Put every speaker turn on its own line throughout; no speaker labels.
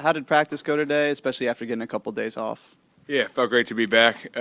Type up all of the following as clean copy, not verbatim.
How did practice go today, especially after getting a couple days off?
Yeah, it felt great to be back.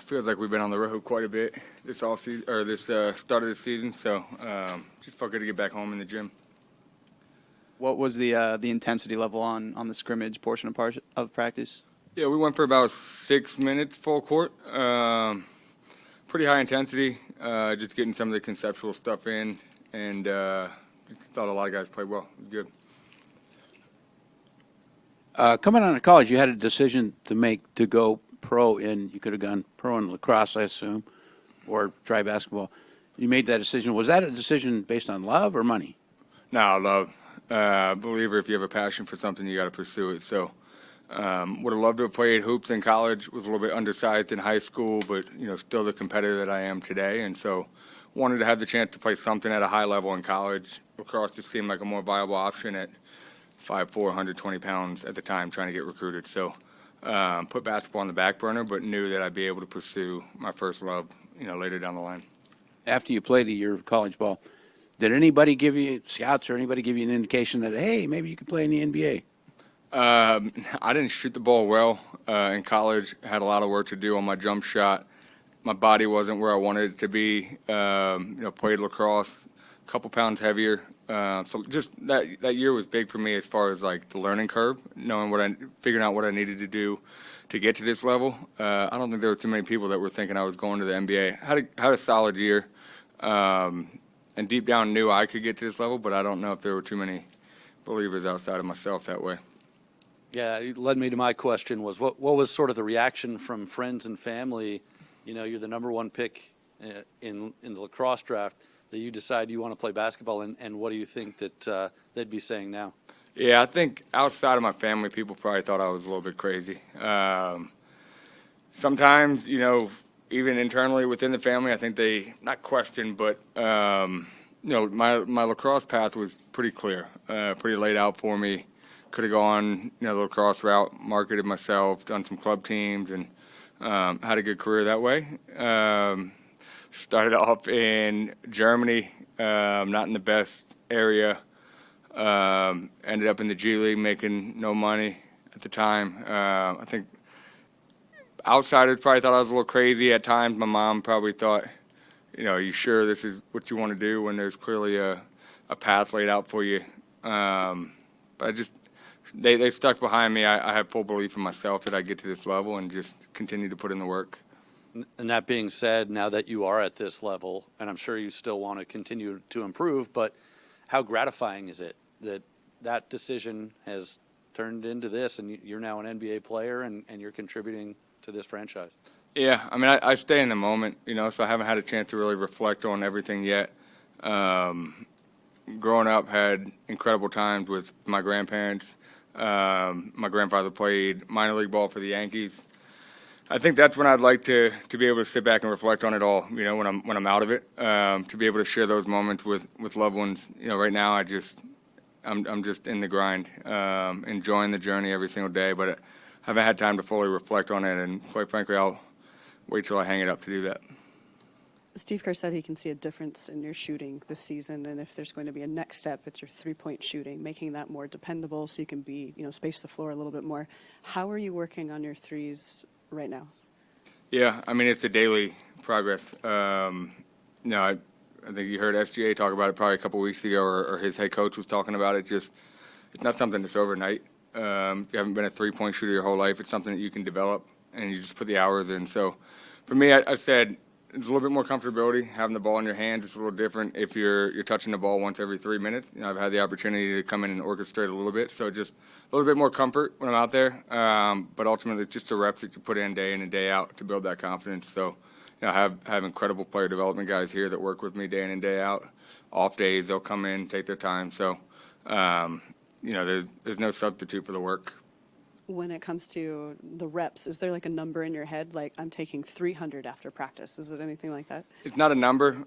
Feels like we've been on the road quite a bit this offseason or this start of the season. So just felt good to get back home in the gym.
What was the intensity level on the scrimmage portion of practice?
Yeah, we went for about 6 minutes full court. Pretty high intensity. Just getting some of the conceptual stuff in, and just thought a lot of guys played well. It was good.
Coming out of college, you had a decision to make to go pro in. You could have gone pro in lacrosse, I assume, or try basketball. You made that decision. Was that a decision based on love or money?
No, love. Believer, if you have a passion for something, you got to pursue it. So, would have loved to have played hoops in college. Was a little bit undersized in high school, but still the competitor that I am today. And so, wanted to have the chance to play something at a high level in college. Lacrosse just seemed like a more viable option at 5'4", 120 pounds at the time, trying to get recruited. So, put basketball on the back burner, but knew that I'd be able to pursue my first love, later down the line.
After you played a year of college ball, did anybody give you, scouts or anybody give you an indication that, hey, maybe you could play in the NBA?
I didn't shoot the ball well in college. Had a lot of work to do on my jump shot. My body wasn't where I wanted it to be. Played lacrosse, a couple pounds heavier. So just that year was big for me as far as like the learning curve, figuring out what I needed to do to get to this level. I don't think there were too many people that were thinking I was going to the NBA. Had a solid year, and deep down knew I could get to this level, but I don't know if there were too many believers outside of myself that way.
Yeah, it led me to my question was what was sort of the reaction from friends and family? You're the number one pick in the lacrosse draft, that you decide you want to play basketball, and what do you think that they'd be saying now?
Yeah, I think outside of my family, people probably thought I was a little bit crazy. Sometimes, even internally within the family, I think they, not question, but, my lacrosse path was pretty clear, pretty laid out for me. Could have gone, the lacrosse route, marketed myself, done some club teams, and had a good career that way. Started off in Germany, not in the best area. Ended up in the G League making no money at the time. I think outsiders probably thought I was a little crazy at times. My mom probably thought, are you sure this is what you want to do when there's clearly a path laid out for you? But they stuck behind me. I had full belief in myself that I'd get to this level and just continue to put in the work.
And that being said, now that you are at this level, and I'm sure you still want to continue to improve, but how gratifying is it that decision has turned into this, and you're now an NBA player, and you're contributing to this franchise?
Yeah, I mean, I stay in the moment, so I haven't had a chance to really reflect on everything yet. Growing up, had incredible times with my grandparents. My grandfather played minor league ball for the Yankees. I think that's when I'd like to be able to sit back and reflect on it all, when I'm out of it, to be able to share those moments with loved ones. Right now I'm just in the grind, enjoying the journey every single day, but I haven't had time to fully reflect on it, and quite frankly, I'll wait till I hang it up to do that.
Steve Kerr said he can see a difference in your shooting this season, and if there's going to be a next step, it's your three-point shooting, making that more dependable so you can space the floor a little bit more. How are you working on your threes right now?
Yeah, I mean, it's a daily progress. I think you heard SGA talk about it probably a couple weeks ago, or his head coach was talking about it. It's not something that's overnight. If you haven't been a three-point shooter your whole life, it's something that you can develop, and you just put the hours in. So for me, I said it's a little bit more comfortability. Having the ball in your hands, it's a little different if you're touching the ball once every 3 minutes. I've had the opportunity to come in and orchestrate a little bit, so just a little bit more comfort when I'm out there. But ultimately, it's just the reps that you put in and day out to build that confidence. So, I have incredible player development guys here that work with me day in and day out. Off days, they'll come in, take their time. So, there's no substitute for the work.
When it comes to the reps, is there like a number in your head, like I'm taking 300 after practice? Is it anything like that?
It's not a number.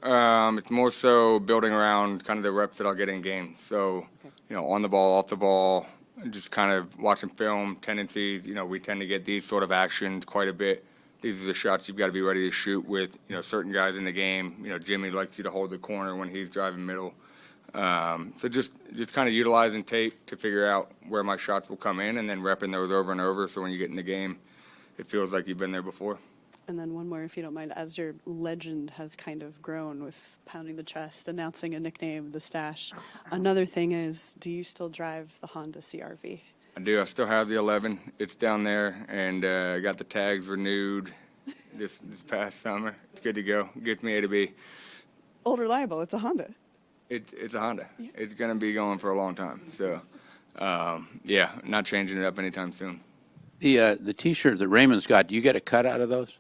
It's more so building around kind of the reps that I'll get in game. So, okay. On the ball, off the ball, just kind of watching film, tendencies. We tend to get these sort of actions quite a bit. These are the shots you've got to be ready to shoot with, certain guys in the game. Jimmy likes you to hold the corner when he's driving middle. So just kind of utilizing tape to figure out where my shots will come in and then repping those over and over. So when you get in the game, it feels like you've been there before.
And then one more, if you don't mind, as your legend has kind of grown with pounding the chest, announcing a nickname, the Stash. Another thing is, do you still drive the Honda CRV?
I do. I still have the 11. It's down there, and I got the tags renewed this past summer. It's good to go. Gets me A to B.
Old reliable, it's a Honda.
It's a Honda.
Yeah.
It's going to be going for a long time. So, yeah, not changing it up anytime soon.
The T-shirt that Raymond's got, do you get a cut out of those?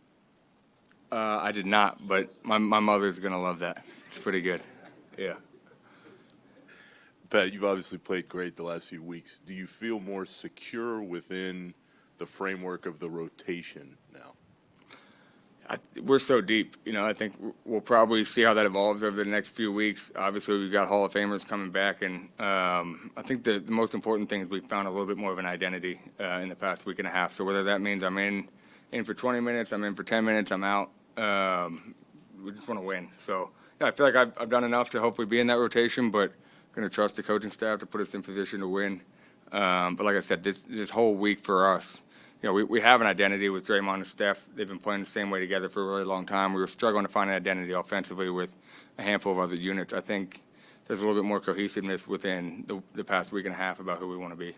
I did not, but my mother's going to love that. It's pretty good. Yeah.
Pat, you've obviously played great the last few weeks. Do you feel more secure within the framework of the rotation now?
We're so deep. I think we'll probably see how that evolves over the next few weeks. Obviously, we've got Hall of Famers coming back, and I think the most important thing is we found a little bit more of an identity in the past week and a half. So whether that means I'm in for 20 minutes, I'm in for 10 minutes, I'm out. We just want to win. So yeah, I feel like I've done enough to hopefully be in that rotation, but going to trust the coaching staff to put us in position to win. But like I said, this whole week for us, we have an identity with Draymond and Steph. They've been playing the same way together for a really long time. We were struggling to find an identity offensively with a handful of other units. I think there's a little bit more cohesiveness within the past week and a half about who we want to be.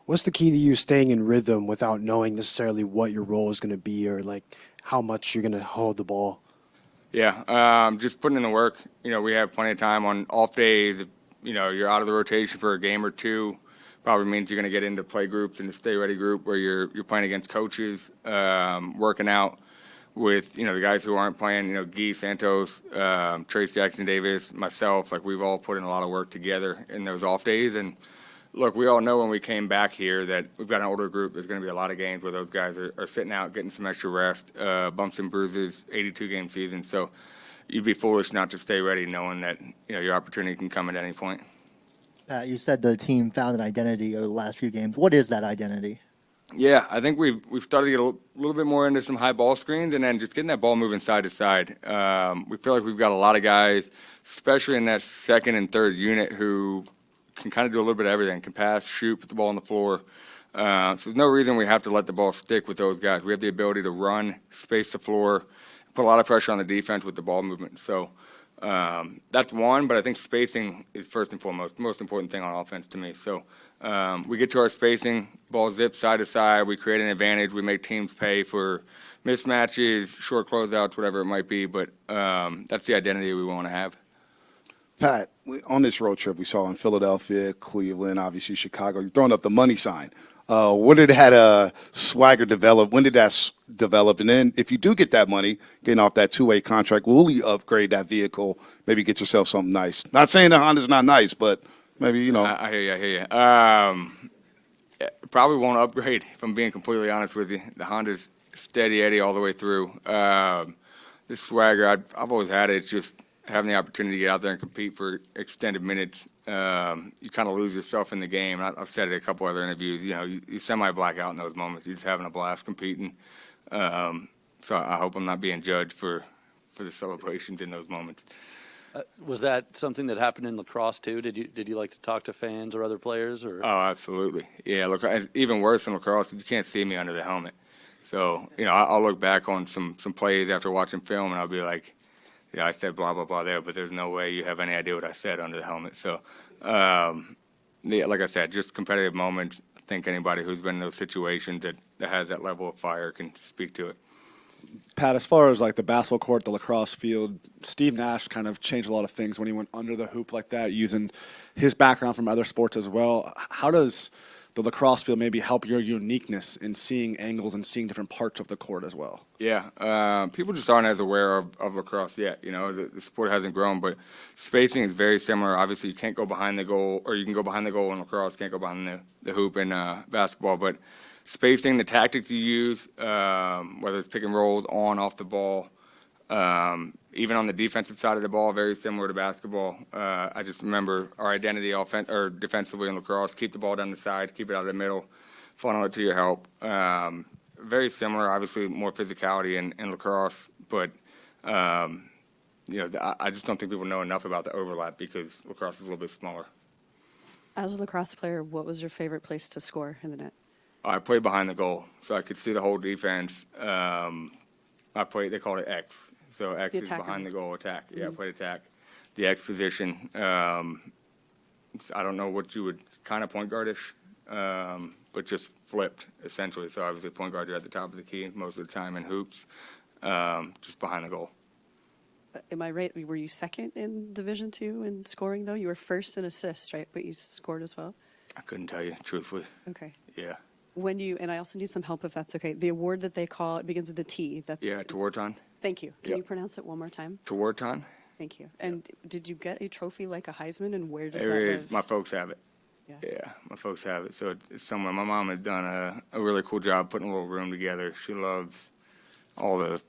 What's the key to you staying in rhythm without knowing necessarily what your role is going to be or like how much you're going to hold the ball?
Yeah, just putting in the work. We have plenty of time on off days. If, you're out of the rotation for a game or two, probably means you're going to get into play groups and the stay ready group where you're playing against coaches, working out with the guys who aren't playing. Guy Santos, Trace Jackson Davis, myself. Like we've all put in a lot of work together in those off days. And look, we all know when we came back here that we've got an older group. There's going to be a lot of games where those guys are sitting out, getting some extra rest, bumps and bruises, 82-game season. So you'd be foolish not to stay ready knowing that your opportunity can come at any point.
You said the team found an identity over the last few games. What is that identity?
Yeah, I think we've started to get a little bit more into some high ball screens and then just getting that ball moving side to side. We feel like we've got a lot of guys, especially in that second and third unit, who can kind of do a little bit of everything, can pass, shoot, put the ball on the floor. So there's no reason we have to let the ball stick with those guys. We have the ability to run, space the floor, put a lot of pressure on the defense with the ball movement. So that's one, but I think spacing is first and foremost, the most important thing on offense to me. So we get to our spacing, ball zips side to side, we create an advantage, we make teams pay for mismatches, short closeouts, whatever it might be, but that's the identity we want to have.
Pat, on this road trip, we saw in Philadelphia, Cleveland, obviously Chicago, you're throwing up the money sign. When did that swagger develop? When did that develop? And then if you do get that money, getting off that two-way contract, will you upgrade that vehicle, maybe get yourself something nice? Not saying the Honda's not nice, but maybe,
I hear you. Probably won't upgrade, if I'm being completely honest with you. The Honda's steady Eddie all the way through. This swagger, I've always had it. It's just having the opportunity to get out there and compete for extended minutes. You kind of lose yourself in the game. I've said it in a couple other interviews. You semi-black out in those moments. You're just having a blast competing. So I hope I'm not being judged for the celebrations in those moments.
Was that something that happened in lacrosse too? Did you like to talk to fans or other players? Or?
Oh, absolutely. Yeah, look, even worse than lacrosse, you can't see me under the helmet. So, I'll look back on some plays after watching film, and I'll be like, I said blah, blah, blah there, but there's no way you have any idea what I said under the helmet. So, like I said, just competitive moments. I think anybody who's been in those situations that has that level of fire can speak to it.
Pat, as far as like the basketball court, the lacrosse field, Steve Nash kind of changed a lot of things when he went under the hoop like that, using his background from other sports as well. How does the lacrosse field maybe help your uniqueness in seeing angles and seeing different parts of the court as well?
Yeah, people just aren't as aware of lacrosse yet. The sport hasn't grown, but spacing is very similar. Obviously, you can't go behind the goal, or you can go behind the goal in lacrosse, can't go behind the hoop in basketball, but spacing, the tactics you use, whether it's pick and rolls, on, off the ball, even on the defensive side of the ball, very similar to basketball. I just remember our identity defensively in lacrosse, keep the ball down the side, keep it out of the middle, funnel it to your help. Very similar, obviously more physicality in lacrosse, but I just don't think people know enough about the overlap because lacrosse is a little bit smaller.
As a lacrosse player, what was your favorite place to score in the net?
I played behind the goal, so I could see the whole defense. They call it X. So X
The
is
attacker.
behind the goal, attack. Yeah, I played attack. The X position, I don't know what you would kind of point guardish, but just flipped, essentially. So obviously point guard, you're at the top of the key most of the time in hoops, just behind the goal.
Am I right? Were you second in Division II in scoring, though? You were first in assists, right? But you scored as well?
I couldn't tell you, truthfully.
Okay.
Yeah.
And I also need some help if that's okay. The award that they call, it begins with a T.
Yeah, Tawarton.
Thank you. Can
Yep.
you pronounce it one more time?
Tawarton.
Thank you. And did you get a trophy like a Heisman, and where does
It
that
is.
live?
My folks have it.
Yeah.
Yeah, my folks have it. So it's somewhere. My mom has done a really cool job putting a little room together. She loves all the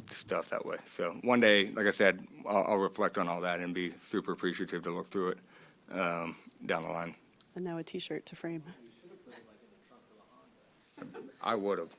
stuff that way. So one day, like I said, I'll reflect on all that and be super appreciative to look through it down the line.
And now a T-shirt to frame.
I would have.